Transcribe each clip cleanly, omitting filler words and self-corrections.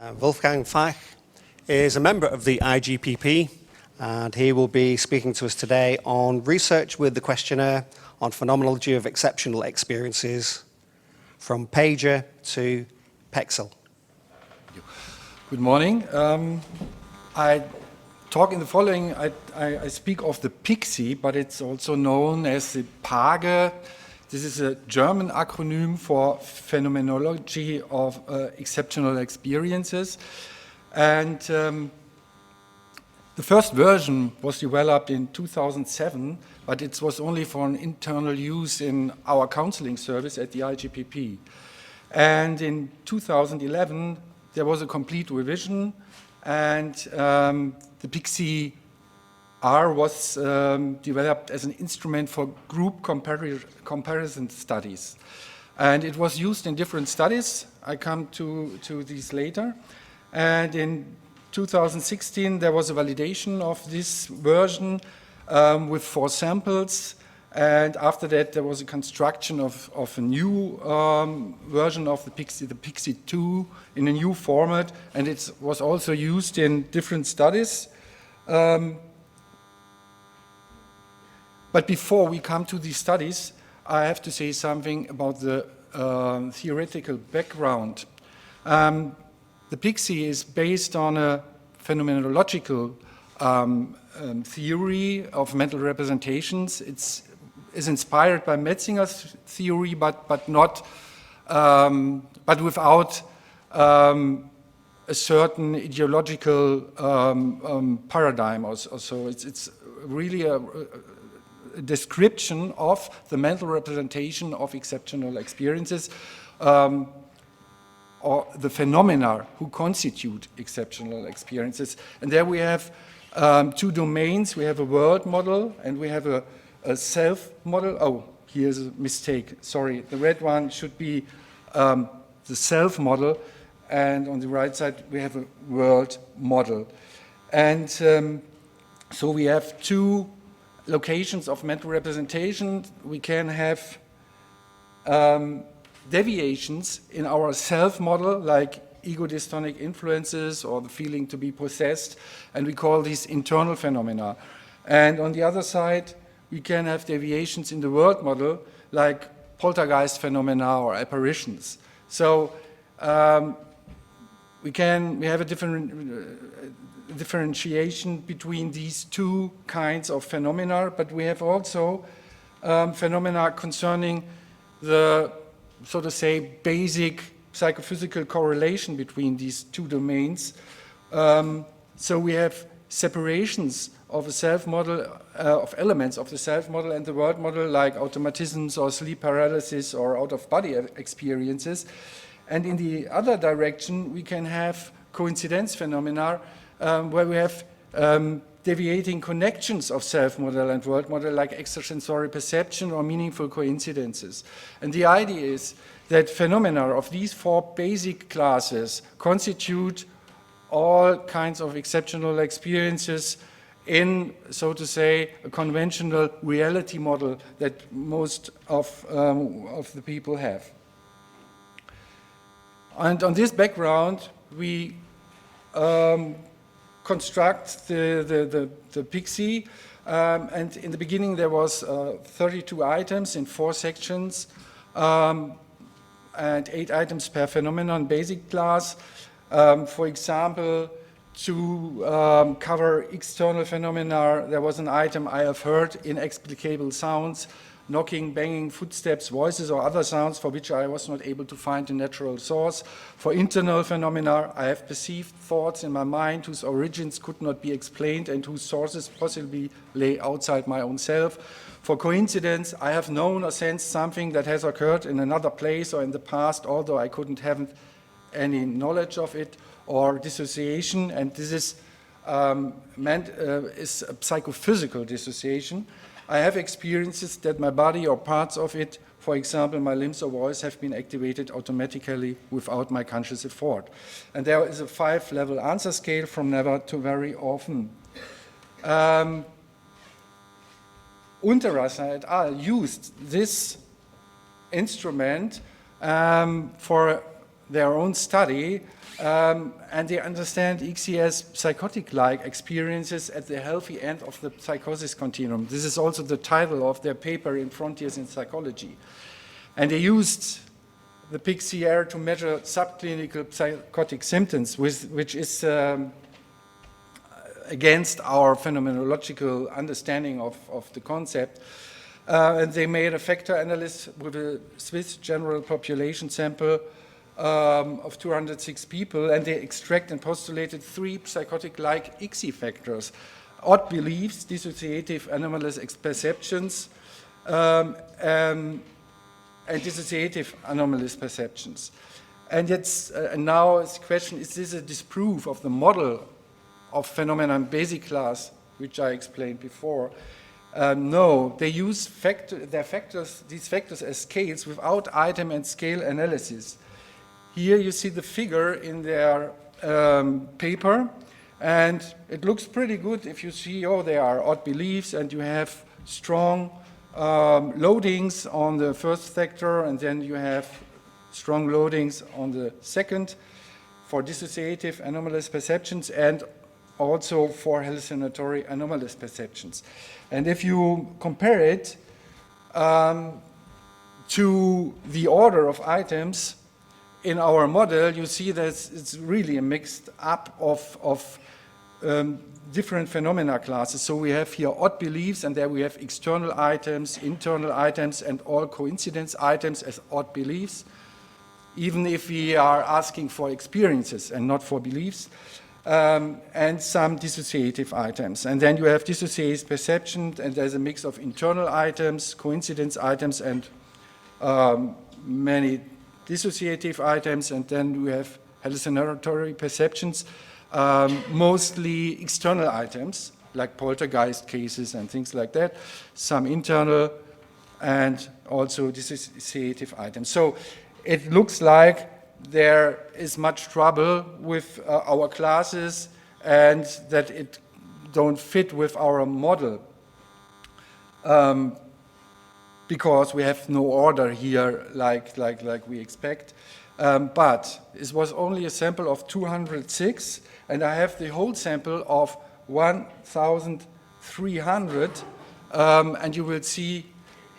Wolfgang Fach is a member of the IGPP, and he will be speaking to us today on research with the Questionnaire on Phenomenology of Exceptional Experiences from PExE to PExE-II. Good morning. I talk in the following, I speak of the PExE-II, but it's also known as the PExE. This is a German acronym for Phenomenology of Exceptional Experiences. And the first version was developed in 2007, but it was only for an internal use in our counseling service at the IGPP. And in 2011, there was a complete revision, and the PExE-R was developed as an instrument for group comparison studies. And it was used in different studies. I come to these later. And in 2016, there was a validation of this version with 4 samples. And after that, there was a construction of a new version of the PExE-II in a new format. And it was also used in different studies. But before we come to these studies, I have to say something about the theoretical background. The PExE is based on a phenomenological theory of mental representations. It is inspired by Metzinger's theory, but without a certain ideological paradigm or so. It's really a description of the mental representation of exceptional experiences or the phenomena who constitute exceptional experiences. And there we have 2 domains. We have a world model and we have a self model. Oh, here's a mistake. Sorry, the red one should be the self model, and on the right side we have a world model. And so we have 2 locations of mental representation. We can have deviations in our self-model, like ego-dystonic influences or the feeling to be possessed, and we call these internal phenomena. And on the other side, we can have deviations in the world model, like poltergeist phenomena or apparitions. So we have a differentiation between these 2 kinds of phenomena, but we have also phenomena concerning the, so to say, basic psychophysical correlation between these 2 domains. So we have separations of a self-model, of elements of the self-model and the world model, like automatisms or sleep paralysis or out-of-body experiences. And in the other direction, we can have coincidence phenomena, where we have deviating connections of self-model and world model, like extrasensory perception or meaningful coincidences. And the idea is that phenomena of these 4 basic classes constitute all kinds of exceptional experiences in, so to say, a conventional reality model that most of the people have. And on this background, we construct the PExE, and in the beginning there was 32 items in 4 sections, and 8 items per phenomenon basic class. For example, to cover external phenomena, there was an item I have heard inexplicable sounds, knocking, banging, footsteps, voices, or other sounds for which I was not able to find a natural source. For internal phenomena, I have perceived thoughts in my mind whose origins could not be explained and whose sources possibly lay outside my own self. For coincidence, I have known or sensed something that has occurred in another place or in the past, although I couldn't have any knowledge of it. Or dissociation, and this is is a psychophysical dissociation. I have experiences that my body or parts of it, for example, my limbs or voice, have been activated automatically without my conscious effort. And there is a 5-level answer scale from never to very often. Unterrasser et al. Used this instrument for their own study, and they understand IGPP as psychotic-like experiences at the healthy end of the psychosis continuum. This is also the title of their paper in Frontiers in Psychology. And they used the PExE-II to measure subclinical psychotic symptoms, which is against our phenomenological understanding of the concept. And they made a factor analysis with a Swiss general population sample of 206 people, and they extract and postulated 3 psychotic-like IGPP factors: odd beliefs, dissociative anomalous perceptions, and dissociative anomalous perceptions. And now the question, is this a disproof of the model of phenomenon basic class, which I explained before? No, they use these factors as scales without item and scale analysis. Here you see the figure in their paper, and it looks pretty good if you see, oh, there are odd beliefs, and you have strong loadings on the first factor, and then you have strong loadings on the second for dissociative anomalous perceptions and also for hallucinatory anomalous perceptions. And if you compare it to the order of items in our model, you see that it's really a mixed up of different phenomena classes. So we have here odd beliefs, and there we have external items, internal items, and all coincidence items as odd beliefs, even if we are asking for experiences and not for beliefs, and some dissociative items. And then you have dissociative perception, and there's a mix of internal items, coincidence items, and many dissociative items, and then we have hallucinatory perceptions, mostly external items, like poltergeist cases and things like that, some internal and also dissociative items. So it looks like there is much trouble with our classes and that it don't fit with our model because we have no order here like we expect. But it was only a sample of 206, and I have the whole sample of 1,300, and you will see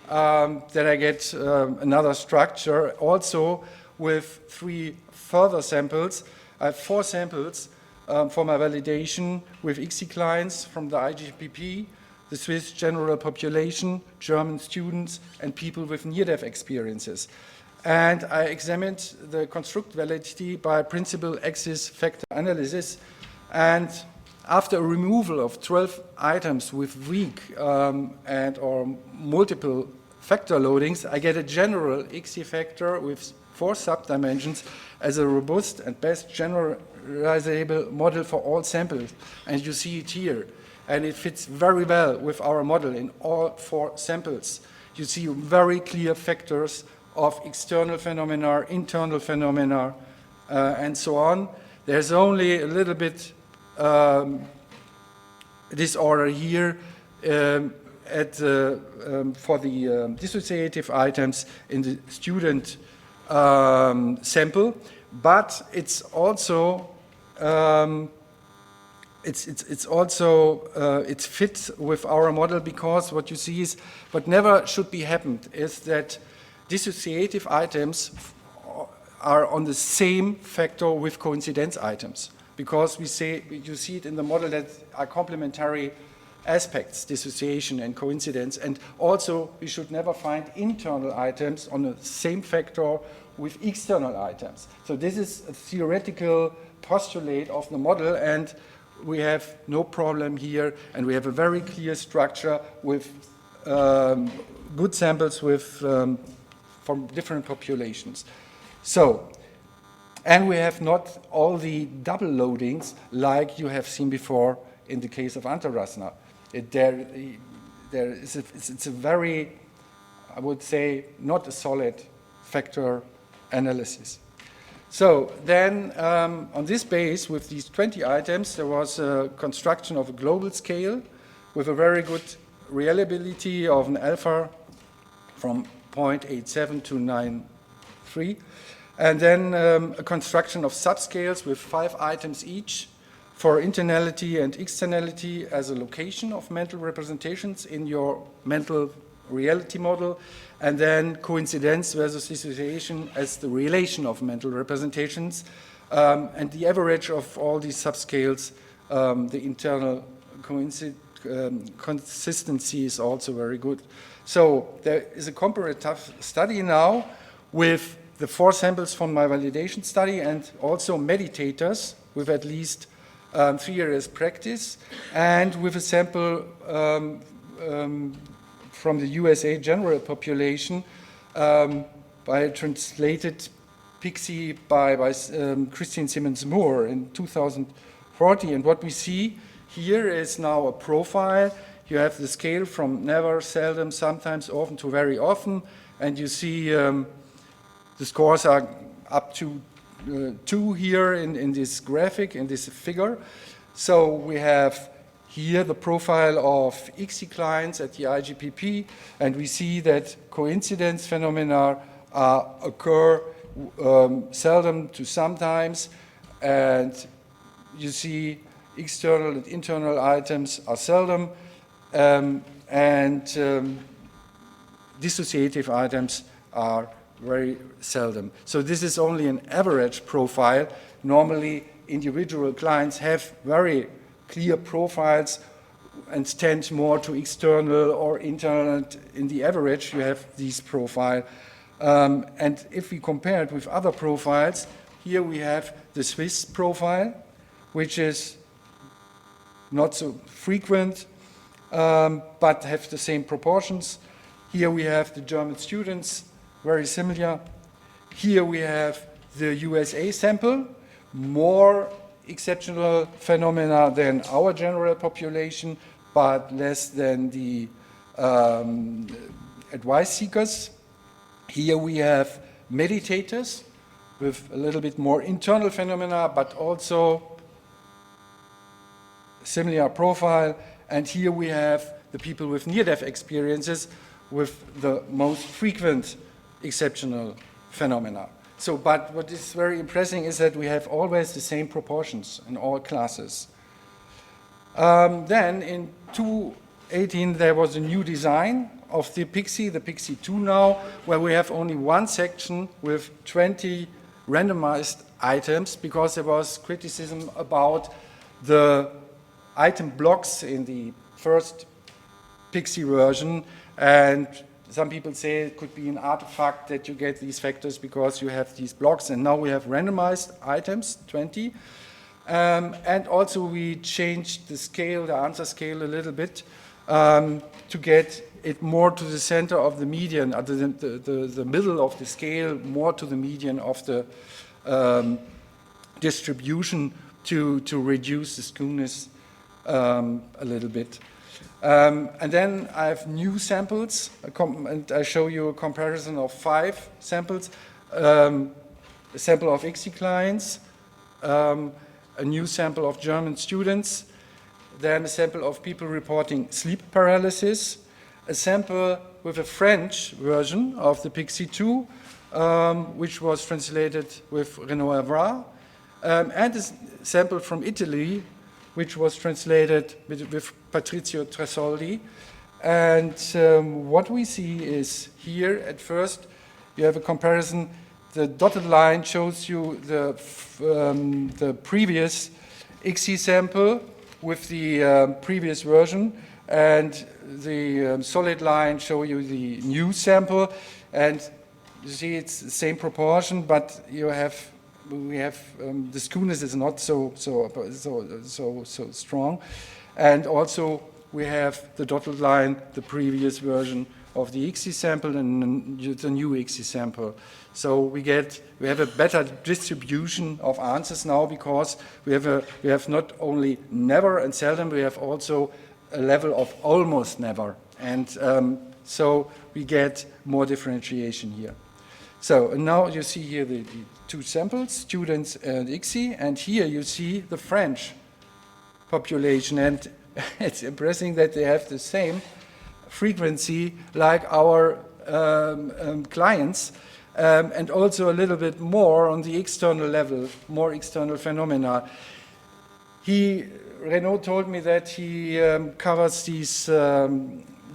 that I get another structure also with 3 further samples. I have 4 samples for my validation with IGPP clients from the IGPP, the Swiss general population, German students, and people with near-death experiences. And I examined the construct validity by principal axis factor analysis. And after a removal of 12 items with weak and or multiple factor loadings, I get a general IGPP factor with 4 subdimensions as a robust and best generalizable model for all samples. And you see it here. And it fits very well with our model in all 4 samples. You see very clear factors of external phenomena, internal phenomena, and so on. There's only a little bit disorder here for the dissociative items in the student sample, but it's also it fits with our model, because what you see is what never should be happened is that dissociative items are on the same factor with coincidence items, because you see it in the model that are complementary aspects, dissociation and coincidence, and also we should never find internal items on the same factor with external items. So this is a theoretical postulate of the model, and we have no problem here, and we have a very clear structure with good samples with from different populations. So, and we have not all the double loadings like you have seen before in the case of Antarasna. It's a very, I would say, not a solid factor analysis. So then on this base, with these 20 items, there was a construction of a global scale with a very good reliability of an alpha from 0.87 to 9.3. And then a construction of subscales with 5 items each for internality and externality as a location of mental representations in your mental reality model, and then coincidence versus dissociation as the relation of mental representations, and the average of all these subscales, the internal consistency is also very good. So there is a comparative study now with the 4 samples from my validation study and also meditators with at least 3 years practice, and with a sample from the USA general population by translated PExE by Christine Simmons Moore in 2014. And what we see here is now a profile. You have the scale from never, seldom, sometimes, often to very often, and you see the scores are up to 2 here in this graphic, in this figure. So we have here the profile of IGPP clients at the IGPP, and we see that coincidence phenomena occur seldom to sometimes, and you see external and internal items are seldom, and dissociative items are very seldom. So this is only an average profile. Normally, individual clients have very clear profiles and tend more to external or internal, and in the average you have this profile. And if we compare it with other profiles, here we have the Swiss profile, which is not so frequent, but have the same proportions. Here we have the German students, very similar. Here we have the USA sample, more exceptional phenomena than our general population, but less than the advice seekers. Here we have meditators with a little bit more internal phenomena, but also similar profile. And here we have the people with near-death experiences with the most frequent exceptional phenomena. So, but what is very impressive is that we have always the same proportions in all classes. Then in 2018 there was a new design of the PExE-II now, where we have only one section with 20 randomized items, because there was criticism about the item blocks in the first PExE version, and some people say it could be an artifact that you get these factors because you have these blocks, and now we have randomized items, 20. And also we changed the scale, the answer scale a little bit, to get it more to the center of the median, the middle of the scale, more to the median of the distribution to reduce the skewness a little bit. And then I have new samples, and I show you a comparison of 5 samples. A sample of IGPP clients, a new sample of German students, then a sample of people reporting sleep paralysis, a sample with a French version of the PExE-II, which was translated with Renaud Avra, and a sample from Italy, which was translated with Patrizio Tresoldi. And what we see is here, at first, you have a comparison. The dotted line shows you the previous IGPP sample with the previous version, and the solid line show you the new sample. And you see it's the same proportion, but we have the skewness is not so strong, and also we have the dotted line, the previous version of the IGPP sample and the new IGPP sample. So we have a better distribution of answers now, because we have not only never and seldom, we have also a level of almost never, and so we get more differentiation here. So and now you see here the 2 samples, students and IGPP, and here you see the French population, and it's impressive that they have the same frequency like our clients, and also a little bit more on the external level, more external phenomena. Renaud told me that he covers these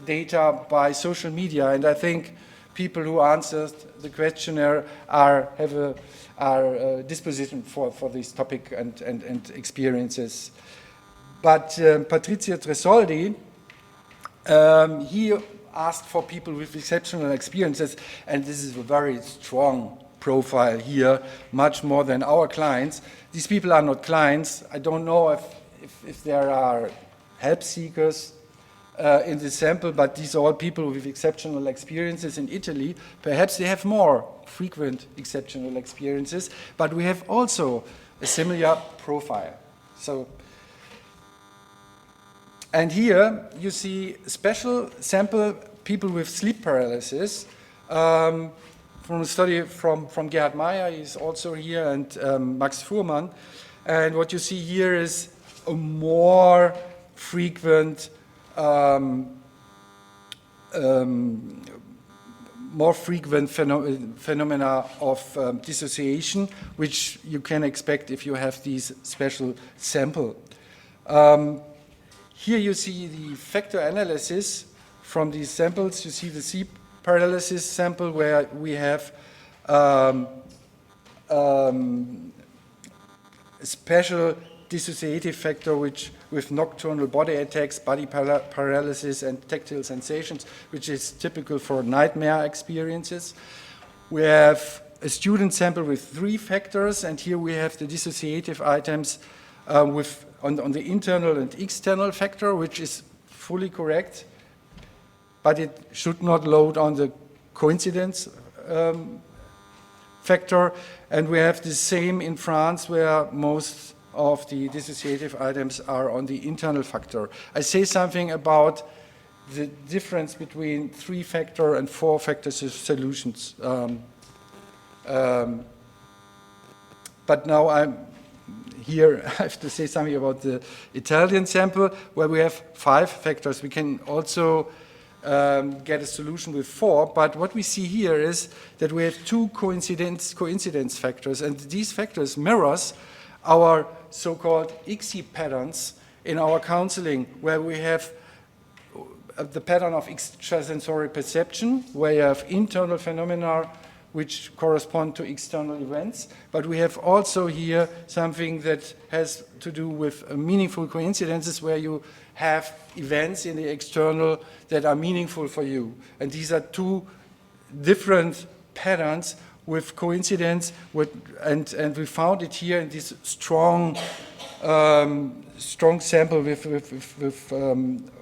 data by social media, and I think people who answered the questionnaire have a disposition for this topic and experiences. But Patrizio Tresoldi, he asked for people with exceptional experiences, and this is a very strong profile here, much more than our clients. These people are not clients. I don't know if there are help seekers in this sample, but these are all people with exceptional experiences in Italy. Perhaps they have more frequent exceptional experiences, but we have also a similar profile. And here you see special sample people with sleep paralysis from a study from Gerhard Meyer, he's also here, and Max Fuhrmann. And what you see here is a more frequent phenomena of dissociation, which you can expect if you have these special sample. Here you see the factor analysis from these samples. You see the sleep paralysis sample where we have a special dissociative factor with nocturnal body attacks, body paralysis, and tactile sensations, which is typical for nightmare experiences. We have a student sample with 3 factors, and here we have the dissociative items on the internal and external factor, which is fully correct, but it should not load on the coincidence factor. And we have the same in France, where most of the dissociative items are on the internal factor. I say something about the difference between 3-factor and 4-factor solutions. But now I have to say something about the Italian sample, where we have 5 factors. We can also get a solution with 4, but what we see here is that we have 2 coincidence factors, and these factors mirrors our so-called IGPP patterns in our counseling, where we have the pattern of extrasensory perception, where you have internal phenomena which correspond to external events, but we have also here something that has to do with meaningful coincidences, where you have events in the external that are meaningful for you. And these are 2 different patterns with coincidence, and we found it here in this strong sample with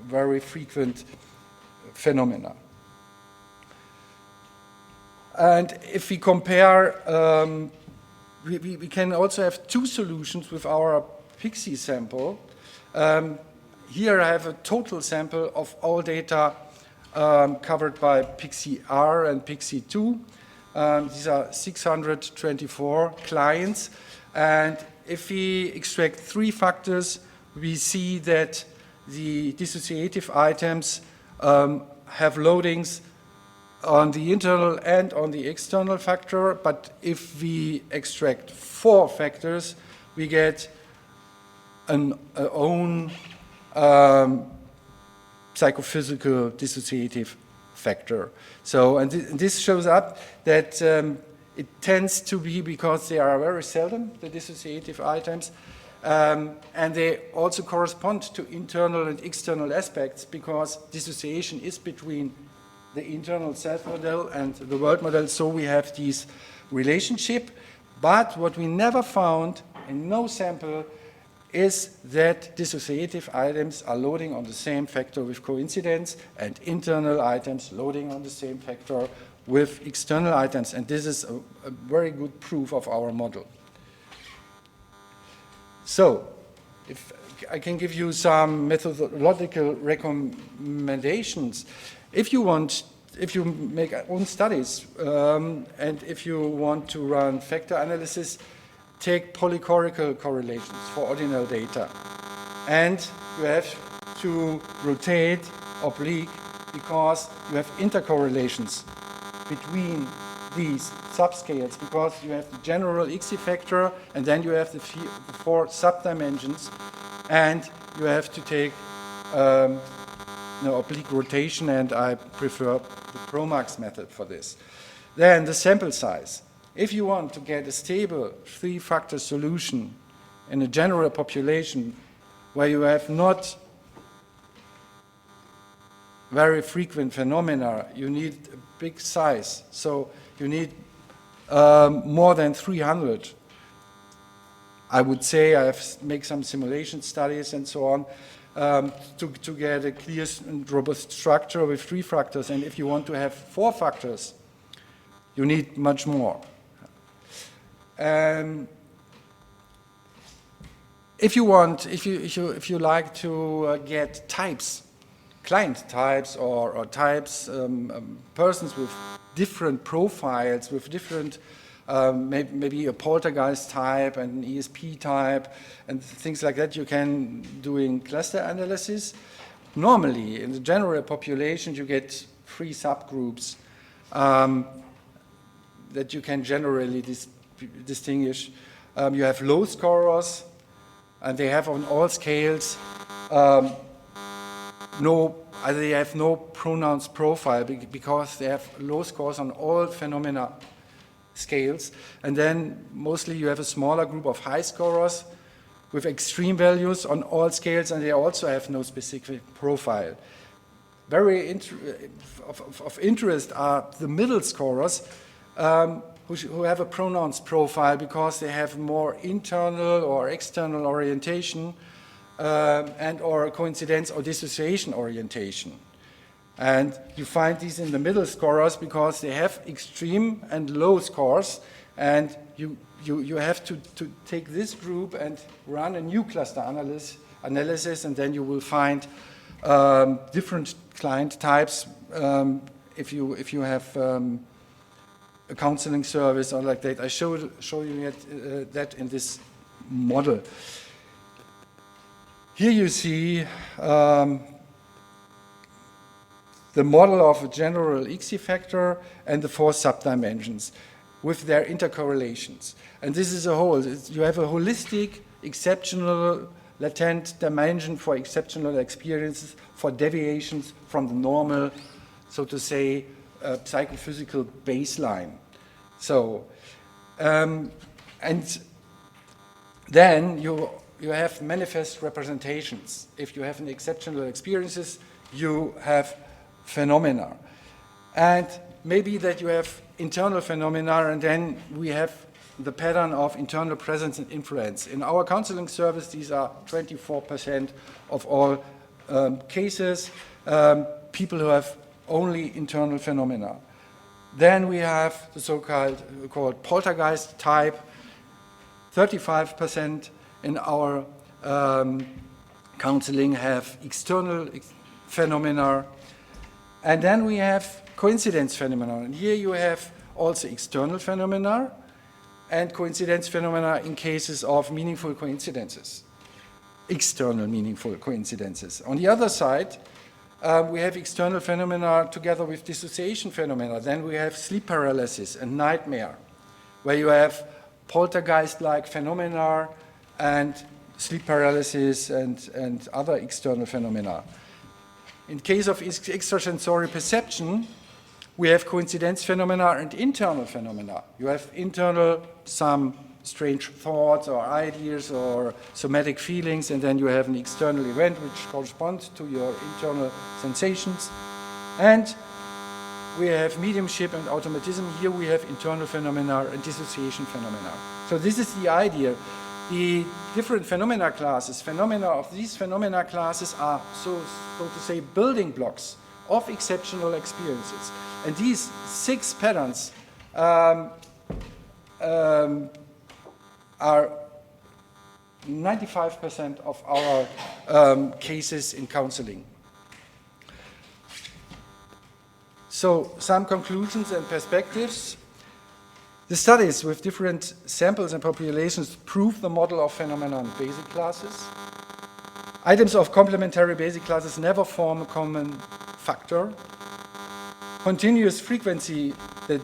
very frequent phenomena. And if we compare, we can also have 2 solutions with our PExE sample. Here I have a total sample of all data covered by PExE-R and PExE-II. These are 624 clients, and if we extract 3 factors, we see that the dissociative items have loadings on the internal and on the external factor, but if we extract 4 factors, we get an own psychophysical dissociative factor. So, and this shows up that it tends to be, because they are very seldom, the dissociative items, and they also correspond to internal and external aspects, because dissociation is between the internal self-model and the world model, so we have this relationship. But what we never found in no sample is that dissociative items are loading on the same factor with coincidence, and internal items loading on the same factor with external items. And this is a very good proof of our model. So, if I can give you some methodological recommendations. If you make own studies, and if you want to run factor analysis, take polychorical correlations for ordinal data. And you have to rotate oblique, because you have intercorrelations between these subscales, because you have the general IGPP factor, and then you have the 4 subdimensions, and you have to take oblique rotation, and I prefer the Promax method for this. Then the sample size. If you want to get a stable 3-factor solution in a general population where you have not very frequent phenomena, you need a big size. So you need more than 300. I would say I have made some simulation studies and so on to get a clear and robust structure with 3 factors. And if you want to have 4 factors, you need much more. If you like to get types, client types or types, persons with different profiles, with different, maybe a poltergeist type and an ESP type and things like that, you can doing cluster analysis. Normally, in the general population, you get 3 subgroups that you can generally distinguish. You have low scorers, and they have on all scales they have no pronounced profile because they have low scores on all phenomena scales. And then mostly you have a smaller group of high scorers with extreme values on all scales, and they also have no specific profile. Very of interest are the middle scorers who have a pronounced profile because they have more internal or external orientation and or coincidence or dissociation orientation. And you find these in the middle scorers because they have extreme and low scores, and you have to take this group and run a new cluster analysis, and then you will find different client types if you have a counseling service or like that. I show you that in this model. Here you see the model of a general IGPP factor and the 4 subdimensions with their intercorrelations. And this is a whole. You have a holistic, exceptional, latent dimension for exceptional experiences, for deviations from the normal, so to say, psychophysical baseline. So, and then you have manifest representations. If you have an exceptional experiences, you have phenomena. And maybe that you have internal phenomena, and then we have the pattern of internal presence and influence. In our counseling service, these are 24% of all cases, people who have only internal phenomena. Then we have the so-called poltergeist type, 35% in our counseling have external phenomena. And then we have coincidence phenomena. And here you have also external phenomena and coincidence phenomena in cases of meaningful coincidences, external meaningful coincidences. On the other side, we have external phenomena together with dissociation phenomena. Then we have sleep paralysis and nightmare, where you have poltergeist-like phenomena and sleep paralysis and other external phenomena. In case of extrasensory perception, we have coincidence phenomena and internal phenomena. You have internal, some strange thoughts or ideas or somatic feelings, and then you have an external event which corresponds to your internal sensations. And we have mediumship and automatism. Here we have internal phenomena and dissociation phenomena. So this is the idea. The different phenomena of these phenomena classes are, so to say, building blocks of exceptional experiences. And these 6 patterns are 95% of our cases in counseling. So some conclusions and perspectives. The studies with different samples and populations prove the model of phenomena and basic classes. Items of complementary basic classes never form a common factor. continuous frequency, the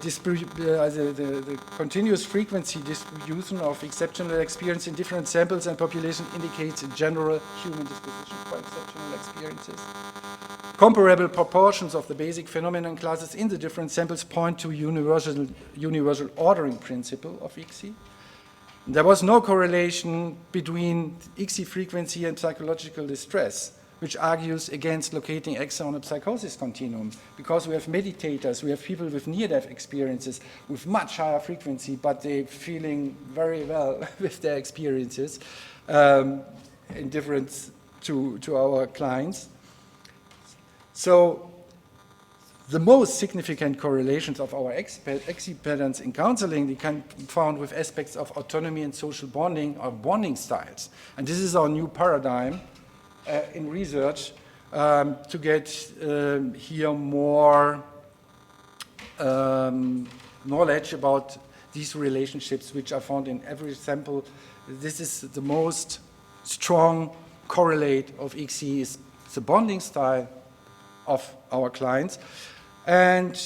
continuous frequency distribution of exceptional experience in different samples and populations indicates a general human disposition for exceptional experiences. Comparable proportions of the basic phenomenon classes in the different samples point to universal ordering principle of IGPP. There was no correlation between IGPP frequency and psychological distress, which argues against locating EXE on a psychosis continuum, because we have meditators, we have people with near-death experiences with much higher frequency, but they're feeling very well with their experiences, in difference to our clients. So the most significant correlations of our EXE patterns in counseling, they can be found with aspects of autonomy and social bonding or bonding styles. And this is our new paradigm in research to get here more knowledge about these relationships which are found in every sample. This is the most strong correlate of IGPP, is the bonding style of our clients. And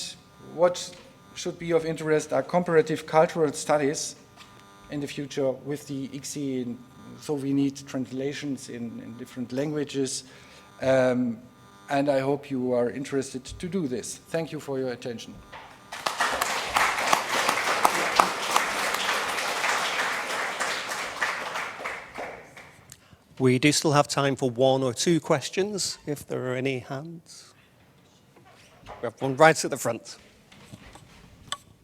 what should be of interest are comparative cultural studies in the future with the IGPP. So we need translations in different languages. And I hope you are interested to do this. Thank you for your attention. We do still have time for one or two questions, if there are any hands. We have one right at the front.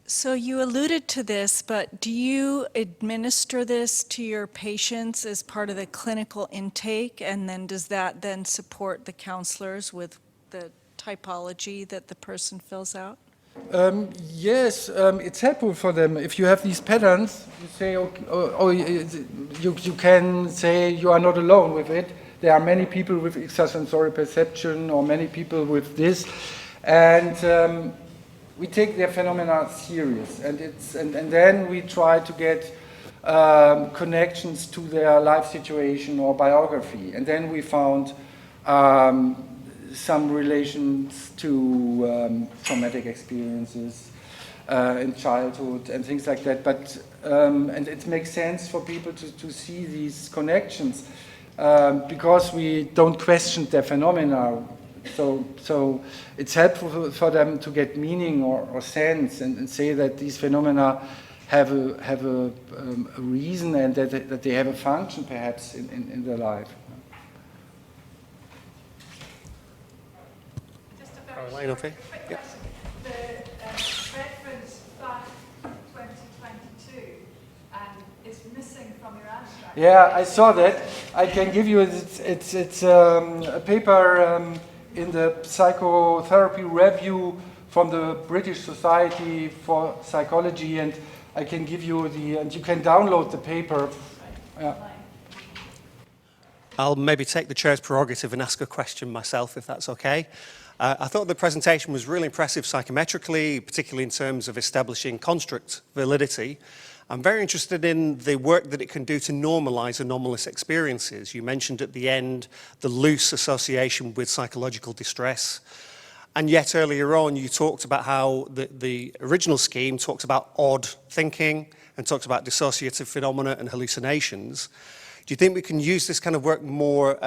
So you alluded to this, but do you administer this to your patients as part of the clinical intake, and then does that then support the counselors with the typology that the person fills out? Yes, it's helpful for them. If you have these patterns, you say, you can say you are not alone with it. There are many people with extrasensory perception, or many people with this, and we take their phenomena serious, and then we try to get connections to their life situation or biography, and then we found some relations to traumatic experiences in childhood and things like that. But and it makes sense for people to see these connections because we don't question their phenomena. So it's helpful for them to get meaning or sense and say that these phenomena have a reason and that they have a function perhaps in their life. Just a very quick question. The reference Fach 2022 is missing from your abstract. Yeah, I saw that. I can give you it's a paper in the Psychotherapy Review from the British Society for Psychology, and I can give you and you can download the paper. Yeah. I'll maybe take the chair's prerogative and ask a question myself, if that's okay. I thought the presentation was really impressive psychometrically, particularly in terms of establishing construct validity. I'm very interested in the work that it can do to normalize anomalous experiences. You mentioned at the end the loose association with psychological distress. And yet earlier on you talked about how the original scheme talks about odd thinking and talks about dissociative phenomena and hallucinations. Do you think we can use this kind of work more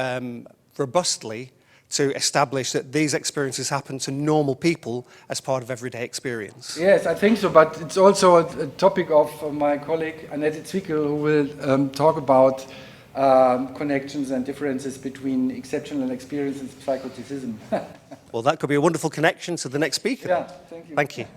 robustly to establish that these experiences happen to normal people as part of everyday experience? Yes, I think so, but it's also a topic of my colleague Annette Zwickel, who will talk about connections and differences between exceptional experiences and psychoticism. Well, that could be a wonderful connection to the next speaker. Yeah, thank you. Thank you.